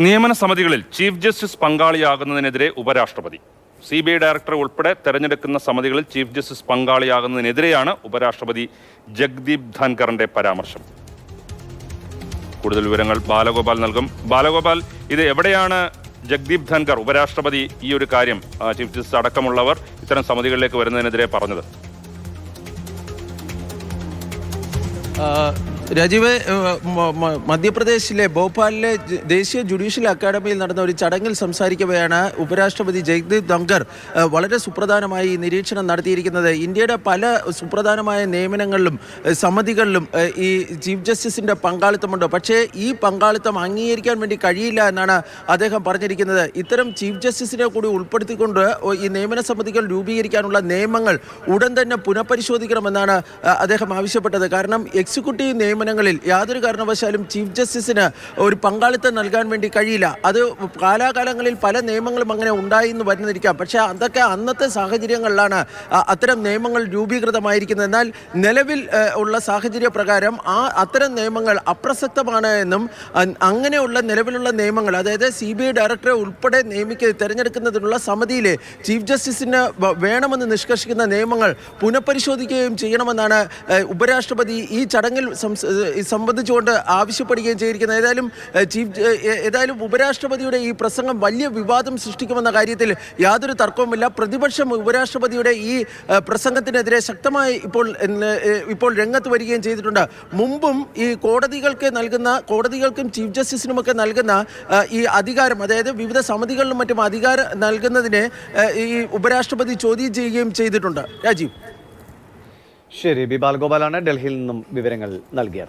നിയമന സമിതികളിൽ chief justice പങ്കാളിയാകുന്നതിനെതിരെ ഉപരാഷ്ട്രപതി. CBI ഡയറക്ടറെ ഉൾപ്പെടെ തെരഞ്ഞെടുക്കുന്ന സമിതികളിൽ ചീഫ് ജസ്റ്റിസ് പങ്കാളിയാകുന്നതിനെതിരെയാണ് ഉപരാഷ്ട്രപതി ജഗ്ദീപ് ധൻഖറിന്റെ പരാമർശം. കൂടുതൽ വിവരങ്ങൾ ബാലഗോപാൽ നൽകും. ബാലഗോപാൽ, ഇത് എവിടെയാണ് ജഗ്ദീപ് ധൻഖർ ഉപരാഷ്ട്രപതി ഈ ഒരു കാര്യം ചീഫ് ജസ്റ്റിസ് അടക്കമുള്ളവർ ഇത്തരം സമിതികളിലേക്ക് വരുന്നതിനെതിരെ പറഞ്ഞത്? രാജീവ്, മധ്യപ്രദേശിലെ ഭോപ്പാലിലെ ദേശീയ ജുഡീഷ്യൽ അക്കാദമിയിൽ നടന്ന ഒരു ചടങ്ങിൽ സംസാരിക്കവെയാണ് ഉപരാഷ്ട്രപതി ജഗ്ദീപ് ധൻഖർ വളരെ സുപ്രധാനമായി നിരീക്ഷണം നടത്തിയിരിക്കുന്നത്. ഇന്ത്യയുടെ പല സുപ്രധാനമായ നിയമനങ്ങളിലും സമിതികളിലും ഈ ചീഫ് ജസ്റ്റിസിൻ്റെ പങ്കാളിത്തമുണ്ട്. പക്ഷേ ഈ പങ്കാളിത്തം അംഗീകരിക്കാൻ വേണ്ടി കഴിയില്ല എന്നാണ് അദ്ദേഹം പറഞ്ഞിരിക്കുന്നത്. ഇത്തരം ചീഫ് ജസ്റ്റിസിനെ കൂടി ഉൾപ്പെടുത്തിക്കൊണ്ട് ഈ നിയമന സമിതികൾ രൂപീകരിക്കാനുള്ള നിയമങ്ങൾ ഉടൻ തന്നെ പുനഃപരിശോധിക്കണമെന്നാണ് അദ്ദേഹം ആവശ്യപ്പെട്ടത്. കാരണം എക്സിക്യൂട്ടീവ് നിയമനങ്ങളിൽ യാതൊരു കാരണവശാലും ചീഫ് ജസ്റ്റിസിന് ഒരു പങ്കാളിത്തം നൽകാൻ വേണ്ടി കഴിയില്ല. അത് കാലാകാലങ്ങളിൽ പല നിയമങ്ങളും അങ്ങനെ ഉണ്ടായി എന്ന് വരുന്നിരിക്കാം. പക്ഷേ അതൊക്കെ അന്നത്തെ സാഹചര്യങ്ങളിലാണ് അത്തരം നിയമങ്ങൾ രൂപീകൃതമായിരിക്കുന്നത്. എന്നാൽ നിലവിൽ ഉള്ള സാഹചര്യ പ്രകാരം അത്തരം നിയമങ്ങൾ അപ്രസക്തമാണ് എന്നും അങ്ങനെയുള്ള നിലവിലുള്ള നിയമങ്ങൾ, അതായത് CBI ഡയറക്ടറെ ഉൾപ്പെടെ തിരഞ്ഞെടുക്കുന്നതിനുള്ള സമിതിയിലെ ചീഫ് ജസ്റ്റിസിന് വേണമെന്ന് നിഷ്കർഷിക്കുന്ന നിയമങ്ങൾ പുനഃപരിശോധിക്കുകയും ചെയ്യണമെന്നാണ് ഉപരാഷ്ട്രപതി ഈ ചടങ്ങിൽ സംബന്ധിച്ചുകൊണ്ട് ആവശ്യപ്പെടുകയും ചെയ്തിരിക്കുന്നത്. ഏതായാലും ഉപരാഷ്ട്രപതിയുടെ ഈ പ്രസംഗം വലിയ വിവാദം സൃഷ്ടിക്കുമെന്ന കാര്യത്തിൽ യാതൊരു തർക്കവുമില്ല. പ്രതിപക്ഷം ഉപരാഷ്ട്രപതിയുടെ ഈ പ്രസംഗത്തിനെതിരെ ശക്തമായി ഇപ്പോൾ രംഗത്ത് വരികയും ചെയ്തിട്ടുണ്ട്. മുമ്പും ഈ കോടതികൾക്കും ചീഫ് ജസ്റ്റിസിനുമൊക്കെ നൽകുന്ന ഈ അധികാരം, അതായത് വിവിധ സമിതികളിലും മറ്റും അധികാരം നൽകുന്നതിനെ ഈ ഉപരാഷ്ട്രപതി ചോദ്യം ചെയ്യുകയും ചെയ്തിട്ടുണ്ട്. രാജീവ്. ശരി, ബി ബാലഗോപാലാണ് ഡൽഹിയിൽ നിന്നും വിവരങ്ങൾ നൽകിയത്.